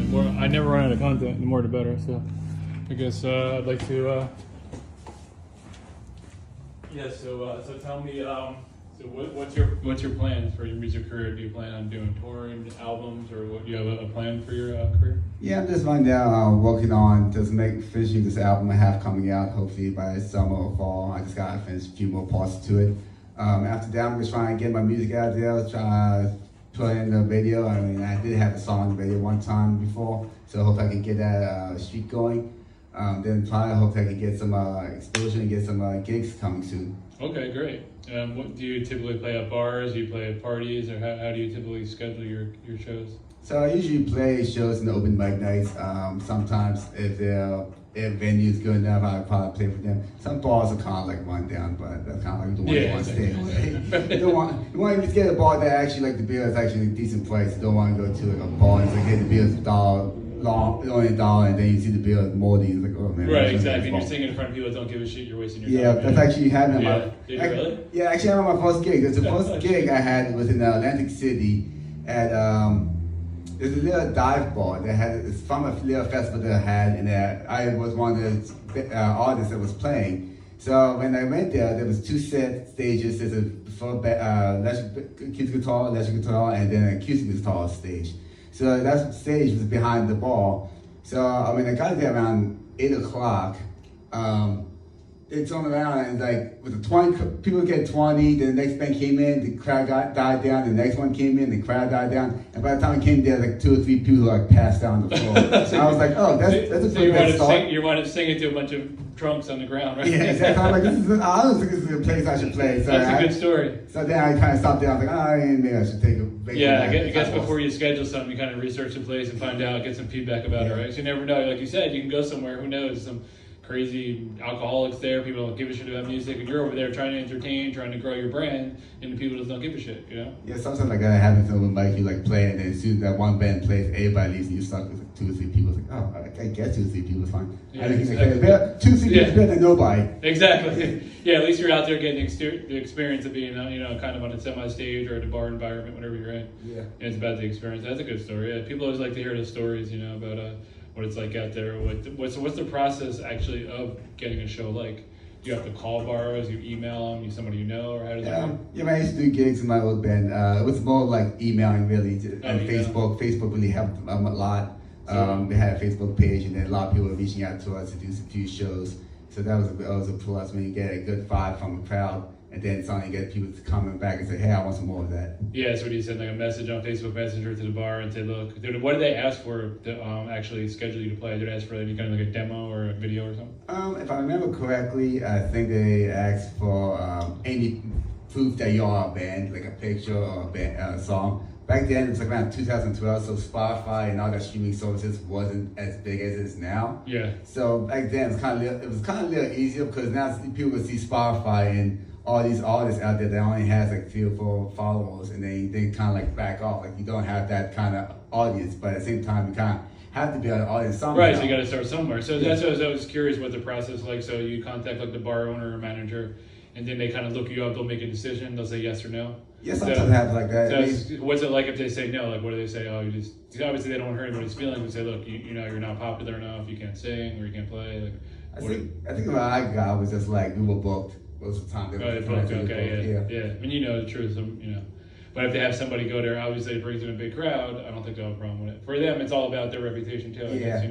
more, I never run out of content. The more, the better. So, I guess I'd like to. Yeah. So tell me. So what's your plans for your music career? Do you plan on doing touring, albums, or what? Do you have a plan for your career? Yeah, I'm just right now working on finishing this album I have coming out. Hopefully by summer or fall. I just gotta finish a few more parts to it. After that, I'm just trying to get my music out there. Try to put in the video. I mean, I did have a song in the video one time before, so I hope I can get that streak going. Then probably hope I can get some exposure and get some gigs coming soon. Okay, great. What do you typically play at bars? Do you play at parties, or how do you typically schedule your shows? So I usually play shows in the open mic nights. Sometimes if venue is good enough, I'll probably play for them. Some bars are kind of like run down, but that's kind of like the one you want to stay away. You want to just get a bar that actually like the beer is actually a decent price. You don't want to go to like a bar and like, hey, the beer is only $1, and then you see the bill is moldy. It's like, oh man. Right, exactly. And you're singing in front of people that don't give a shit. You're wasting your time. Yeah, that's actually happened. Really? Yeah, actually happened on my first gig. The first gig I had was in Atlantic City at there's a little dive bar that it's from a little festival that I had, and I was one of the artists that was playing. So when I went there was two set stages. There's acoustic guitar, electric guitar, and then an acoustic guitar stage. So that stage was behind the bar. So when I got there around 8 o'clock, they turned around and like with the 20 people get 20, then the next band came in, the crowd died down, the next one came in, the crowd died down, and by the time I came there, like 2 or 3 people like passed down on the floor. So I was like, oh, that's a pretty good start. You wanted to sing it to a bunch of drunks on the ground, right? Yeah, exactly. I was like, I don't think this is a place I should play. So that's a good story. So then I kind of stopped there. I was like, maybe I should take a break. Yeah, I guess before you schedule something, you kind of research the place and find out, get some feedback about it, right? So you never know. Like you said, you can go somewhere, who knows, some crazy alcoholics there, people don't give a shit about music, and you're over there trying to entertain, trying to grow your brand, and the people just don't give a shit, you know? Yeah, sometimes like that happens when like you like play, and then as soon as that one band plays, everybody leaves, and you're stuck with like 2 or 3 people. It's like, oh, I guess 2 or 3 people is fine. Yeah, I think exactly. 2 or 3 people is better than nobody. Exactly. Yeah, at least you're out there getting the experience of being, kind of on a semi-stage or at a bar environment, whatever you're in. Yeah. And it's about the experience. That's a good story. Yeah, people always like to hear the stories, about what it's like out there. What's the process actually of getting a show like? Do you have to call bars, you email them, you somebody you know, or how does that work? Yeah, I used to do gigs in my old band. It was more like emailing really, and Facebook. Facebook really helped a lot. We had a Facebook page, and then a lot of people were reaching out to us to do a few shows. So that was a plus when you get a good vibe from the crowd, and then suddenly you get people coming back and say, hey, I want some more of that. Yeah, so do you send like a message on Facebook Messenger to the bar and say, look, what do they ask for to actually schedule you to play? Did they ask for any kind of like a demo or a video or something? If I remember correctly, I think they asked for any proof that you are a band, like a picture or a song. Back then, it was like around 2012, so Spotify and all that streaming services wasn't as big as it is now. Yeah. So back then, it was kind of a little easier because now people would see Spotify and all these artists out there that only has like 3 or 4 followers, and they kind of like back off. Like you don't have that kind of audience, but at the same time, you kind of have to be an audience somewhere. Right, so you got to start somewhere. So that's what I was curious what the process is like. So you contact like the bar owner or manager, and then they kind of look you up. They'll make a decision. They'll say yes or no. Yeah, sometimes it happens like that. So what's it like if they say no? Like, what do they say? Oh, you just obviously they don't want to hurt anybody's feelings. They say, look, you're not popular enough. You can't sing or you can't play. Like, I think what I got was just like we were booked most of the time. Yeah. I mean, the truth, But if they have somebody go there, obviously it brings in a big crowd. I don't think they'll have a problem with it. For them, it's all about their reputation too. I guess,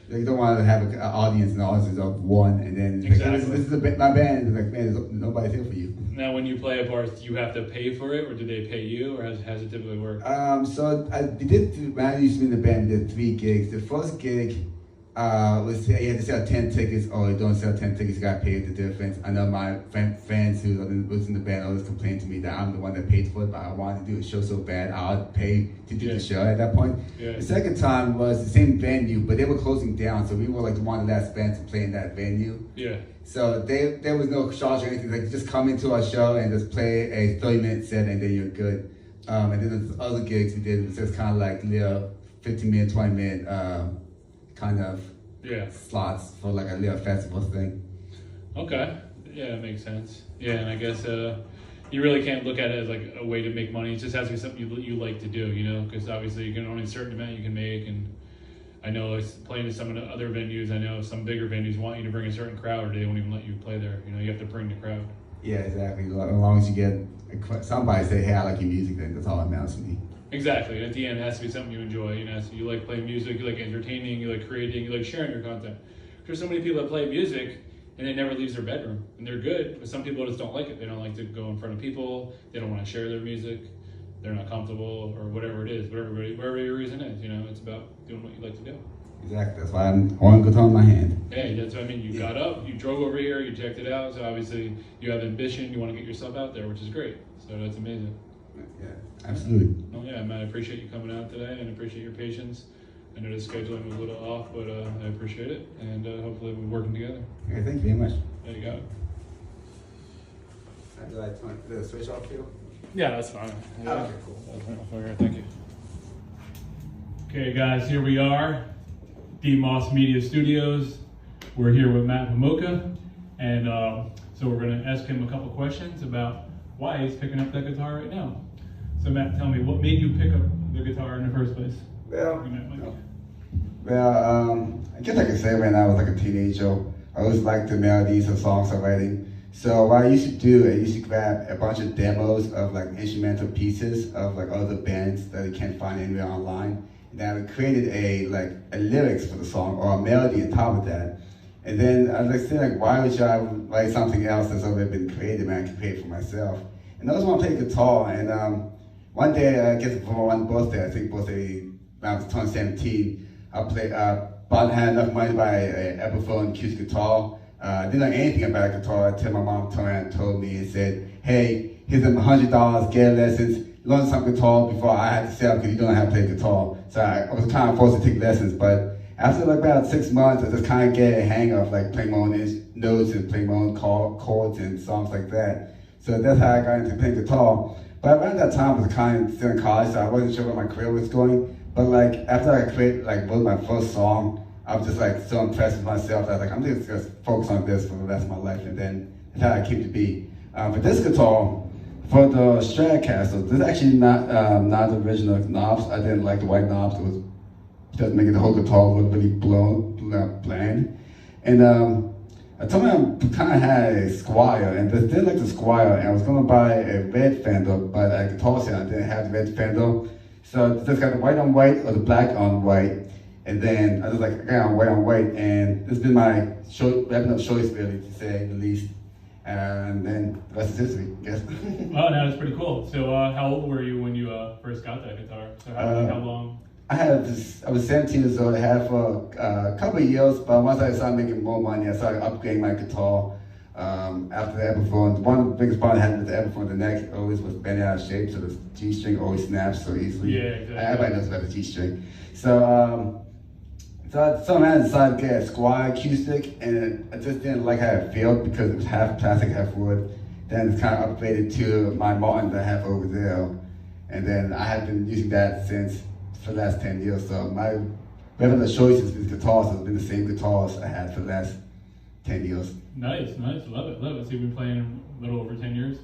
They don't want to have an audience and audience of one, and then exactly. Like, this is my band. It's like, man, nobody's here for you. Now, when you play at bars, do you have to pay for it, or do they pay you, or how's it typically work? So when I used to be in the band, we did 3 gigs. The first gig was you had to sell 10 tickets, or you don't sell 10 tickets, you got paid the difference. I know my fans who was in the band always complained to me that I'm the one that paid for it, but I wanted to do a show so bad, I'll pay to do the show at that point. Yeah. The second time was the same venue, but they were closing down, so we were like the one of the last bands to play in that venue. Yeah. So there was no charge or anything. Like just come into our show and just play a 30-minute set, and then you're good. And then the other gigs we did was just kind of like little 15-minute, 20-minute kind of slots for like a little festival thing. Okay. Yeah, that makes sense. Yeah, and I guess you really can't look at it as like a way to make money. It just has to be something you like to do, because obviously you can only a certain amount you can make, and I know it's playing in some of the other venues. I know some bigger venues want you to bring a certain crowd, or they won't even let you play there. You know, you have to bring the crowd. Yeah, exactly. As long as you get somebody say, "Hey, I like your music," then that's all that matters to me. Exactly. At the end, it has to be something you enjoy. You know, so you like playing music, you like entertaining, you like creating, you like sharing your content. There's so many people that play music and it never leaves their bedroom, and they're good. But some people just don't like it. They don't like to go in front of people. They don't want to share their music. They're not comfortable, or whatever it is. Whatever your reason is, you know, it's about doing what you like to do. Exactly. That's why I'm holding guitar in my hand. Hey, that's what I mean. You got up, you drove over here, you checked it out. So obviously, you have ambition. You want to get yourself out there, which is great. So that's amazing. Yeah, absolutely. Well, yeah, man, I appreciate you coming out today, and appreciate your patience. I know the scheduling was a little off, but I appreciate it, and hopefully we're working together. Okay, thank you very much. There you go. Do I turn the switch off here? Yeah, that's fine. Yeah. Okay, cool. Thank you. Okay, guys, here we are, D-Moss Media Studios. We're here with Matt Homolka, and so we're going to ask him a couple questions about why he's picking up that guitar right now. So Matt, tell me, what made you pick up the guitar in the first place? I guess I could say when I was like a teenager, I always liked the melodies of songs I'm writing. So what I used to do, I used to grab a bunch of demos of like instrumental pieces of like other bands that you can't find anywhere online. And then I created a lyrics for the song or a melody on top of that. And then I was like, why would I write something else that's already been created when I can create for myself? And I always want to play guitar. And one day, I guess for one birthday, I think birthday around 2017, I had enough money to buy an Epiphone acoustic guitar. I didn't know anything about a guitar until my mom turned around and told me and said, "Hey, here's $100, get lessons, learn some guitar before I had to sell because you don't know how to play guitar." So I was kind of forced to take lessons, but after like about 6 months, I just kind of get a hang of like playing my own notes and playing my own chords and songs like that. So that's how I got into playing guitar. But around that time, I was kind of still in college, so I wasn't sure where my career was going. But like after I wrote my first song, I was just like so impressed with myself that I'm just gonna focus on this for the rest of my life, and then that's how I came to be. For this guitar, for the Stratocaster, this is actually not the original knobs. I didn't like the white knobs. It was just making the whole guitar look really bland. And I told me I kind of had a Squire, and I didn't like the Squire, and I was gonna buy a red Fender, but at Guitar Center I didn't have the red Fender. So I just got the white on white or the black on white. And then I was like, I got white on white, and this has been my wrapping up choice, really, to say the least. And then the rest is history, I guess. Oh, no, that's pretty cool. So how old were you when you first got that guitar? So how long? I was 17 years old. I had it for a couple of years, but once I started making more money, I started upgrading my guitar. After the Epiphone, one of the biggest problems I had with the Epiphone, the neck always was bending out of shape, so the G-string always snaps so easily. Yeah, exactly. Everybody knows about the G-string. So I decided to get a Squire acoustic, and I just didn't like how it felt because it was half plastic, half wood. Then it's kind of upgraded to my Martin that I have over there. And then I have been using that for the last 10 years. So my regular choices with guitars has been the same guitars I had for the last 10 years. Nice, love it. So you've been playing a little over 10 years?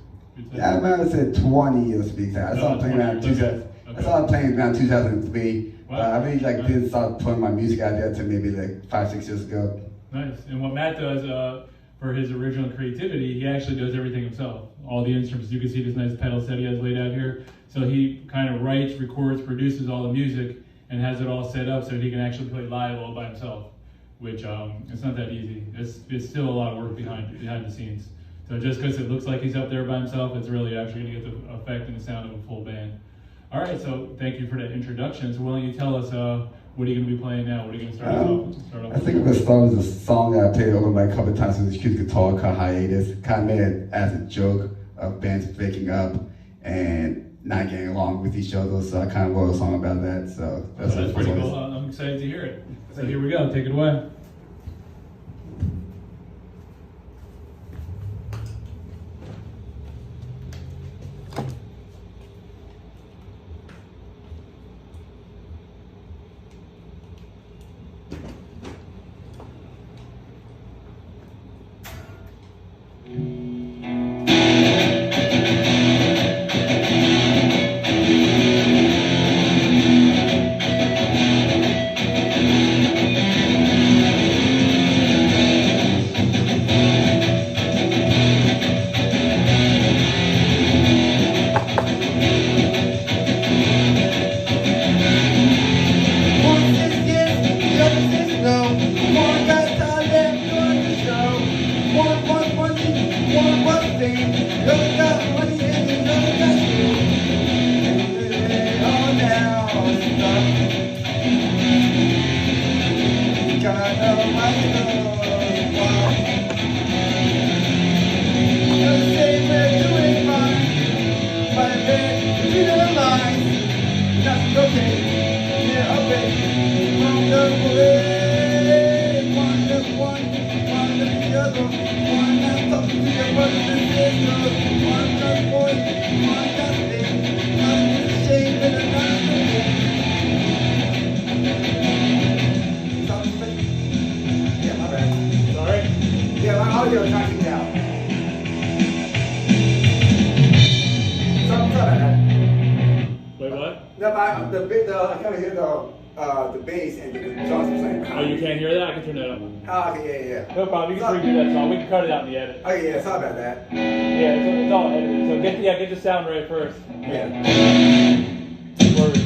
Yeah, I'm going to say 20 years to be exact. I started playing around 2000. I started playing around 2003. Wow. I really didn't start putting my music out there until maybe like 5-6 years ago. Nice. And what Matt does for his original creativity, he actually does everything himself. All the instruments. You can see this nice pedal set he has laid out here. So he kind of writes, records, produces all the music, and has it all set up so he can actually play live all by himself. Which it's not that easy. It's still a lot of work behind the scenes. So just because it looks like he's up there by himself, it's really actually going to get the effect and the sound of a full band. All right, so thank you for that introduction. So why don't you tell us what are you going to be playing now? What are you going to start off? I think I'm going to start with a song that I played over my couple of times with this cute guitar called Hiatus. Kind of made it as a joke of bands breaking up and not getting along with each other. So I kind of wrote a song about that. So that's pretty cool. I'm excited to hear it. So here we go. Take it away. I kind of hear the bass and the drums playing. Oh, you can't hear that? I can turn that up. Oh, okay, yeah. No problem. You can redo that song. We can cut it out in the edit. Okay, yeah. Sorry about that. Yeah, it's all edited. So get the sound right first. Yeah. Word.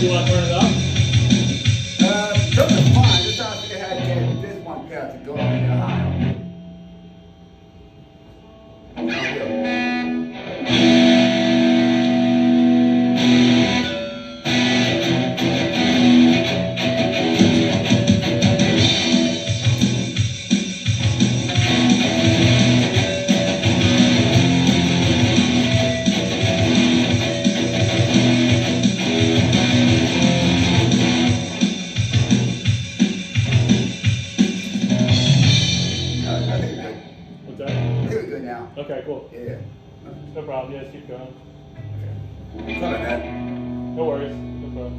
You want to turn it up? Those are fine. Just trying to figure out how to get this one pair to go up in the high. Okay, cool. Yeah. No problem. Yeah, just keep going. Okay. Sorry about that. No worries. No problem.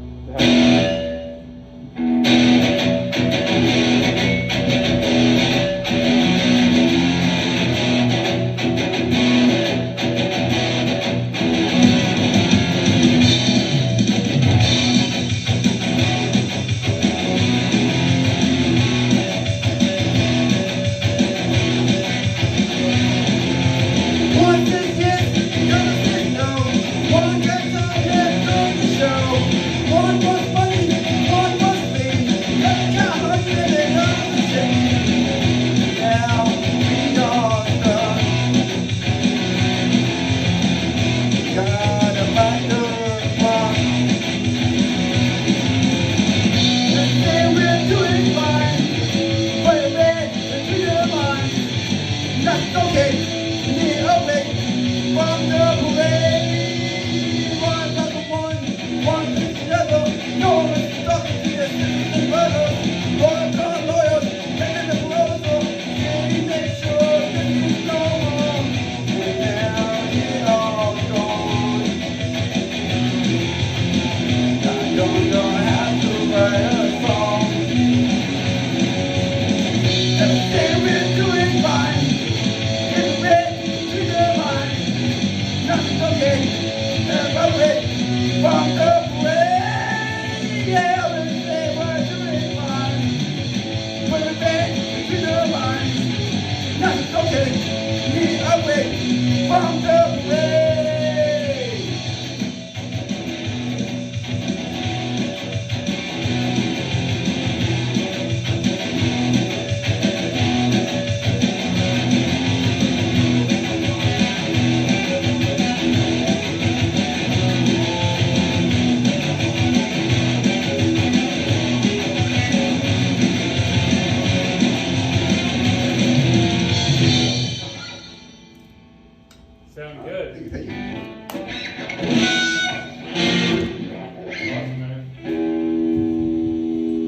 Sound good. Thank you.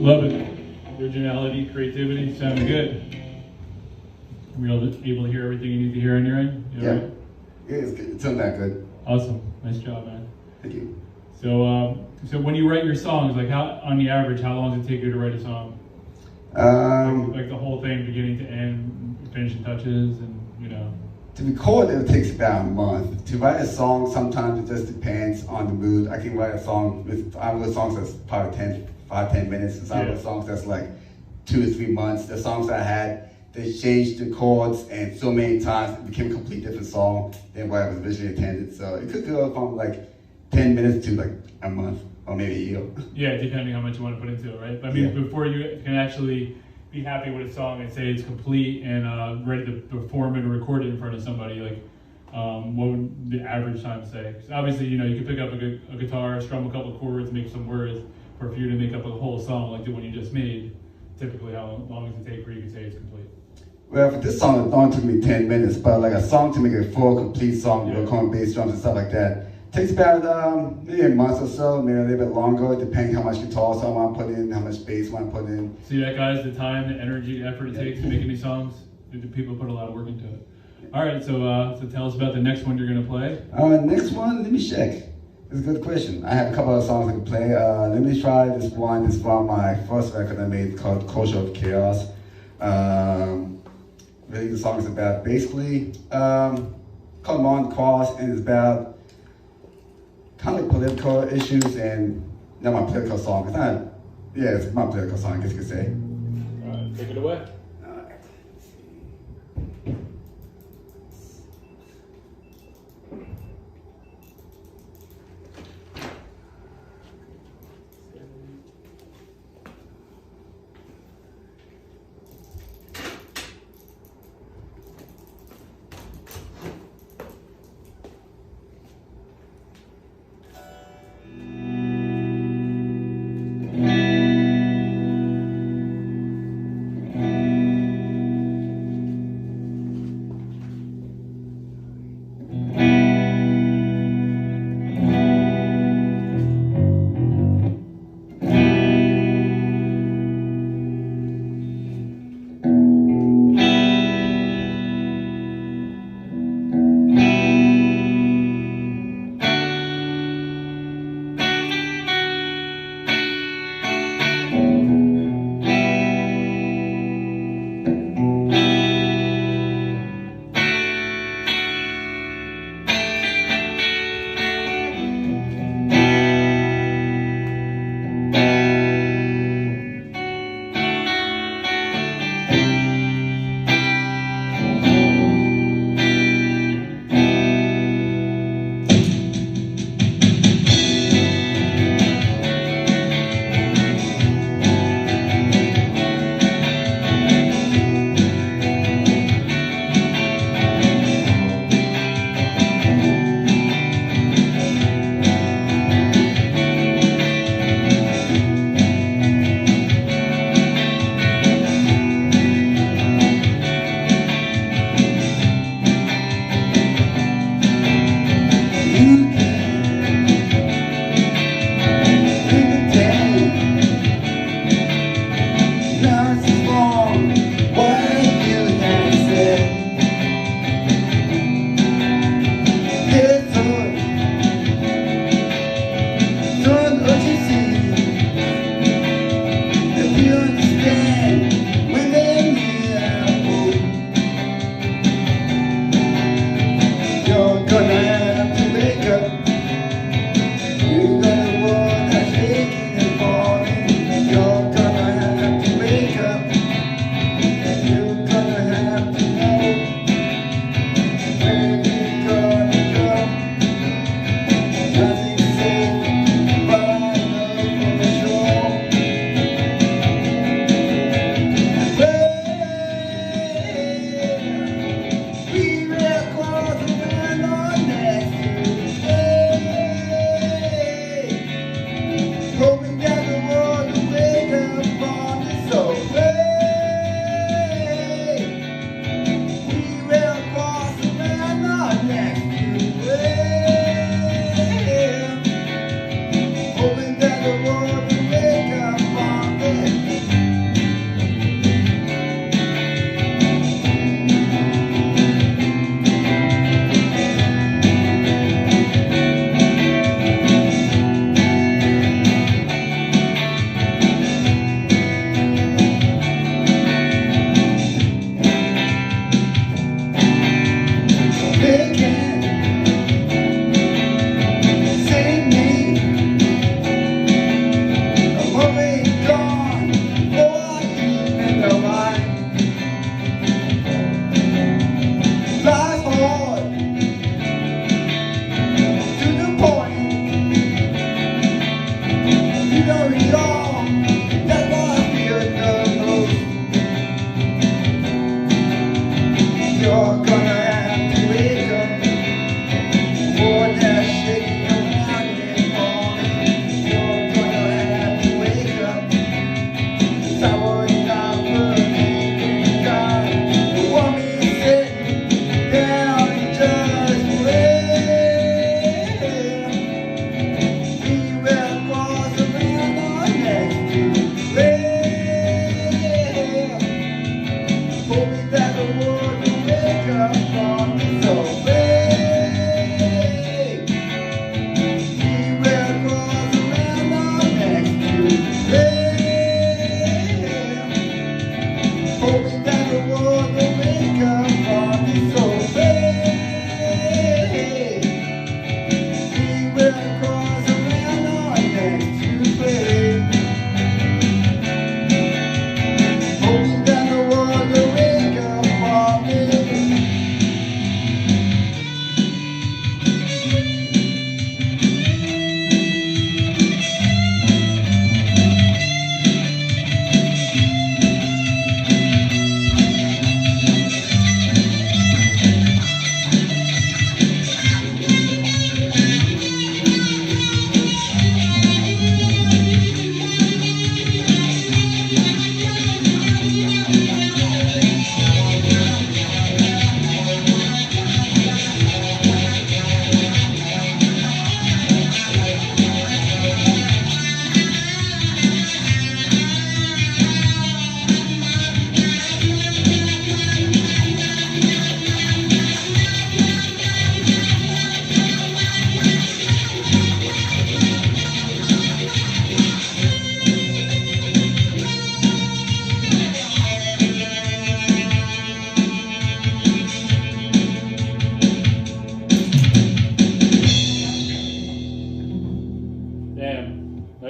Love it. Originality, creativity, sounding good. Were you able to hear everything you need to hear on your end? Yeah. Right? Yeah, it's good. It sounds that good. Awesome. Nice job, man. Thank you. So, so when you write your songs, like how, on the average, how long does it take you to write a song? Um, Like the whole thing, beginning to end, finishing touches, and you know. To record it takes about a month. To write a song, sometimes it just depends on the mood. I can write a song I wrote songs that's probably 10 minutes. And some songs that's like 2 or 3 months. The songs I had, they changed the chords and so many times it became a completely different song than what I was originally intended. So it could go from like 10 minutes to like a month or maybe a year. Yeah, depending how much you want to put into it, right? I mean, before you can actually be happy with a song and say it's complete and ready to perform it or record it in front of somebody, like what would the average time say? 'Cause obviously, you know, you can pick up a guitar, strum a couple chords, make some words. For you to make up a whole song like the one you just made, typically how long does it take for you to say it's complete? Well, for this song, it only took me 10 minutes, but like a song to make a full, complete song, with corn bass drums and stuff like that, takes about maybe a month or so, maybe a little bit longer, depending how much guitar song I want to put in, how much bass I want to put in. See that, guys? The time, the energy, the effort it takes to make any songs. The people put a lot of work into it. All right, so tell us about the next one you're gonna play. Next one, let me check. It's a good question. I have a couple of songs I can play. Let me try this one. It's from my first record I made called Culture of Chaos. Really, the song is about basically called Mon Cross, and it's about kind of political issues and not my political song. It's not, yeah, it's my political song, I guess you could say. All right, take it away.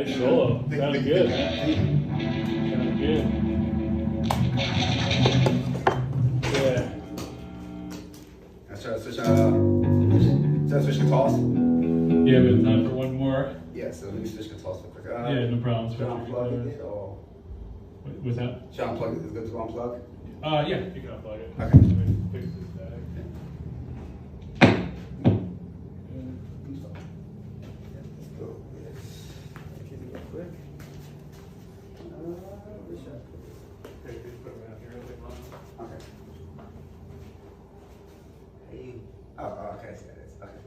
Nice solo. Sounded good. Sounded good. Yeah. Should I switch guitars? Yeah, we have time for one more. Yeah, so let me switch guitars real quick. Yeah, no problem. Should I unplug it or? What's that? Should I unplug it? Is it good to unplug? Yeah, you can unplug it. Okay. Let me fix this bag. Let's go with this. Keep it real quick. Okay, just put it right here real quick, Mom. Okay. Hey. Oh, okay, I see that. Okay.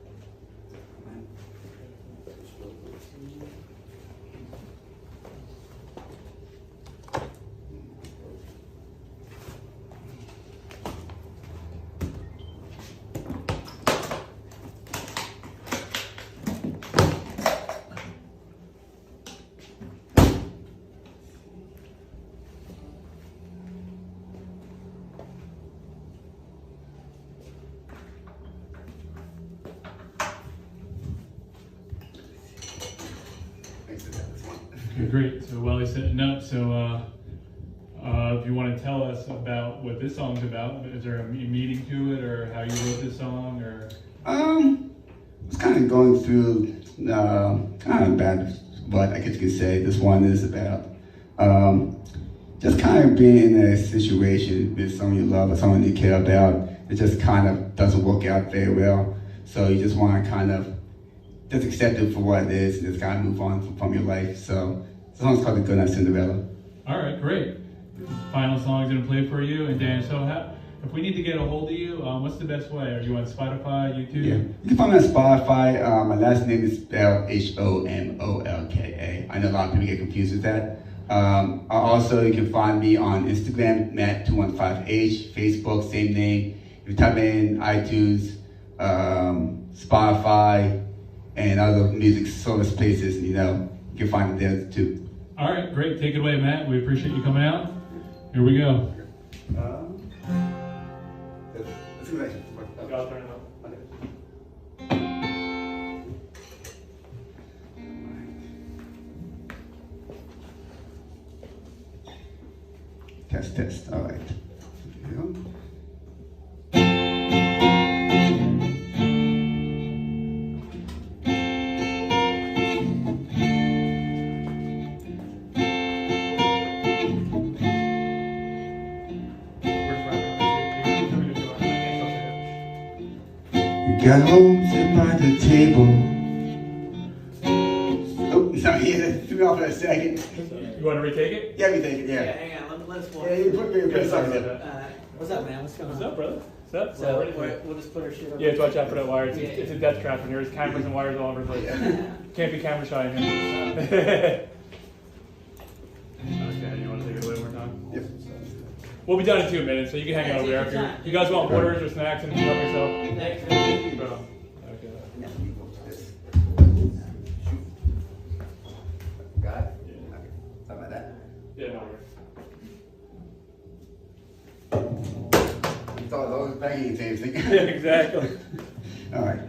Okay, great. So while he's setting up, so if you want to tell us about what this song's about, is there a meaning to it, or how you wrote this song, or? It's kind of going through kind of bad, what I guess you could say this one is about. Just kind of being in a situation with someone you love or someone you care about, it just kind of doesn't work out very well. So you just want to kind of just accept it for what it is and just kind of move on from your life. So the song's called The Good Night Cinderella. All right, great. Final song's gonna play for you, and Dan, so if we need to get a hold of you, what's the best way? Are you on Spotify, YouTube? Yeah, you can find me on Spotify. My last name is spelled Homolka. I know a lot of people get confused with that. Also, you can find me on Instagram, Matt215H, Facebook, same name. If you type in iTunes, Spotify, and other music service places, you can find it there too. All right, great. Take it away, Matt. We appreciate you coming out. Here we go. Let's see what I can work. I'll turn it up. Test. All right. Here we go. Got home, sit by the table. Oh, sorry, yeah, threw me off for a second. You want to retake it? Yeah, we take it, Yeah, yeah. hang on, let's walk. Yeah, you put me in Yeah, sorry about there. that. What's up, man? What's going What's on? up, brother? What's up? So we'll just put our shit over. Yeah, watch out for that wire. It's, Yeah. it's a death trap, and there's cameras and wires all over the place. Yeah. Can't be camera shy in here. Okay, you want to take it away one more time? Yep. We'll be done in 2 minutes, so you can hang out over there. If you guys want waters or snacks and help yourself. Thanks. Bro. Okay. Got it? Yeah. Okay. Something like that. Yeah, no worries. It's all banging same thing. Yeah, exactly. All right.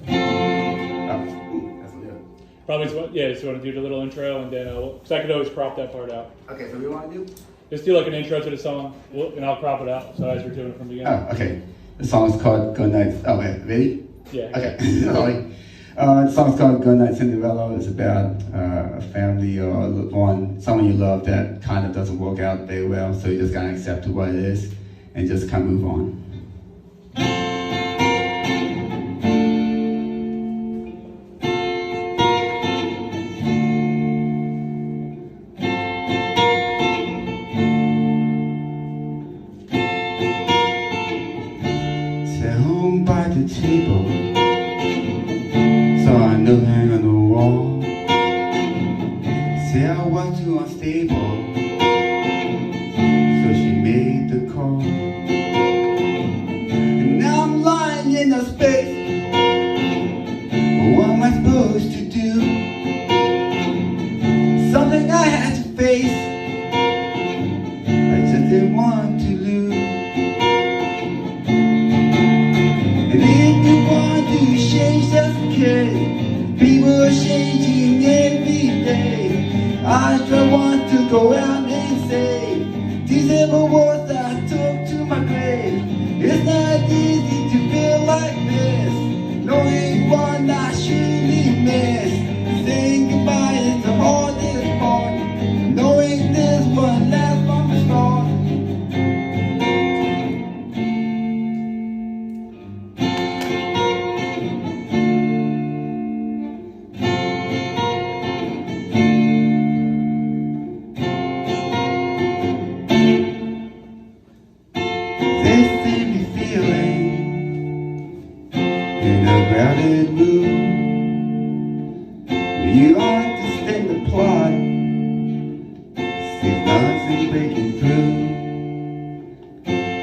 That's good. Probably, so you want to do the little intro, and then so I could always crop that part out. Okay, so what do you want to do? Just do like an intro to the song, and I'll crop it out. So as we're doing it from the beginning. Oh, okay. The song's called Good Night. Oh, wait, ready? Yeah. Okay. Sorry. The song's called Good Night Cinderella. It's about a family or someone you love that kind of doesn't work out very well. So you just gotta accept what it is and just kind of move on. Sat home by the table. Saw a note hang on the wall. Said I was too unstable, so she made the call. And now I'm lying in a space. What am I supposed to do? Something I had to face. I just didn't want to lose. And if you want to change, that's okay. People are changing every day. just want to go out and say these ever words I took to my grave. It's not easy to feel like this, knowing one I surely miss. Saying goodbye is the hardest part, knowing this one lasts from the start. This empty feeling in a crowded room. You understand the plot, see nothing breaking through.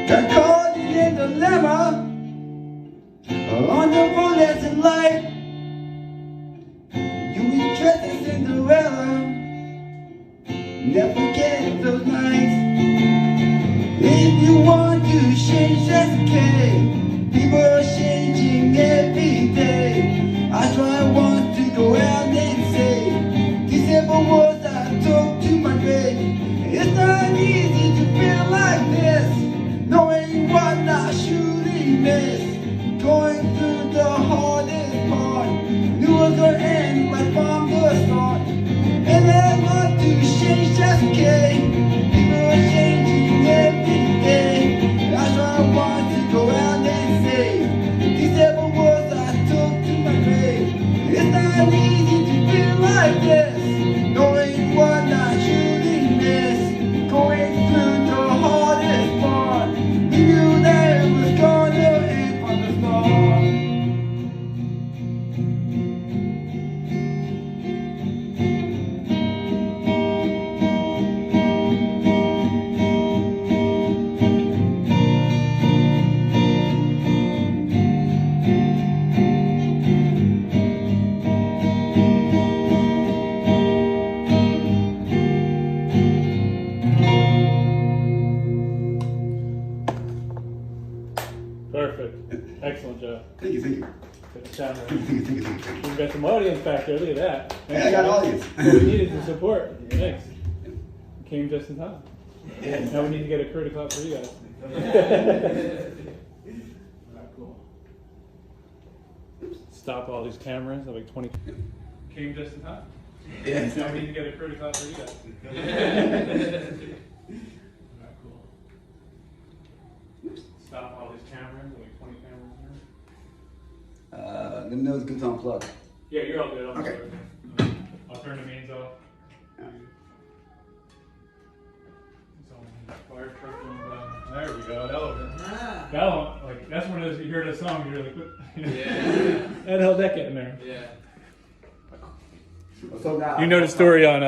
Got caught in a dilemma, on the road as in life. You interest in Cinderella, never forget those nights. If you want to change, that's okay. People are changing every day. I try once to go out and say these simple words I took to my grave. It's not easy to feel like this, knowing what I surely miss. Going through the hardest part, knew it was gonna end right from the start. And I want to change, that's okay. People are changing every day. That's why I want to go out and say these several words I took to my grave. It's not easy to feel like this, knowing what I truly miss. Going through the hardest part, we knew that it was gonna end from the start. Perfect. Excellent job. Thank you, thank you. Good job. Thank you, thank you, thank you. We've got some audience back there. Look at that. Hey, I got an audience. What we needed to support. Thanks. Came just in time. Now we need to get a crew to clap for you guys. Cool. Stop all these cameras. Like 20. Came just in time. Yeah. Now we need to get a crew to clap for you guys. Cool. Stop all these cameras. Like 20 cameras here. Let me know it's good to unplug. Yeah, you're all good. Okay. I'll turn the mains off. Fire truck going by. There we go. That one. That one, like that's one of those you hear the song, you're like, what? How the hell did that get in there? Yeah. So now, You know the story on